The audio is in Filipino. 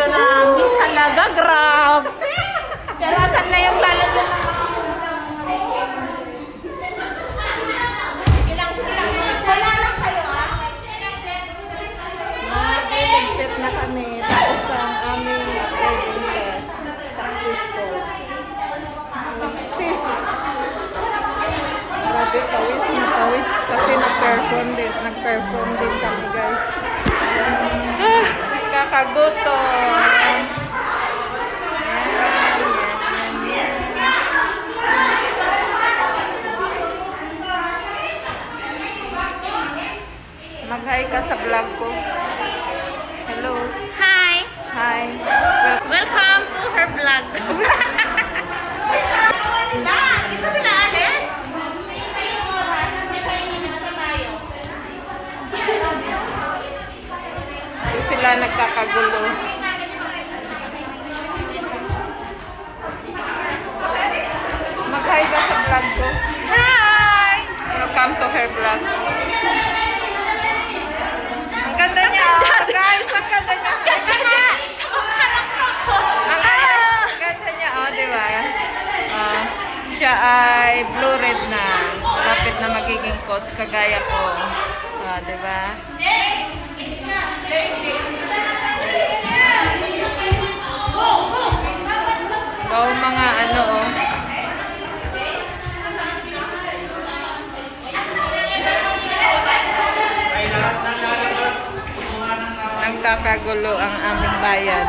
ganda namin talaga, grab. Pero asan na yung lalagyan ng mga sige lang. Wala lang kayo, ha? Mag-eligpit na kami. Tapos ang aming wedding test. Successful. Sis. Grabe, pawis na pawis. Kasi nag-perform din kami, guys. Ah, kakagutom. Mag-hi ka sa vlog ko. Hello. Hi! Hi. Welcome to her vlog. Di pa sila alis? Di sila nagkakagulo. Mag-hi ka sa vlog ko. Hi! Welcome to her vlog. Ang ganda niya, guys. Ang ganda niya. Sa mukha ng sampo. Ang ganda niya, di ba? Siya ay blue-red na. Malapit na magiging coach, kagaya ko. Di ba? Mga ano, nagkakagulo ang aming bayan.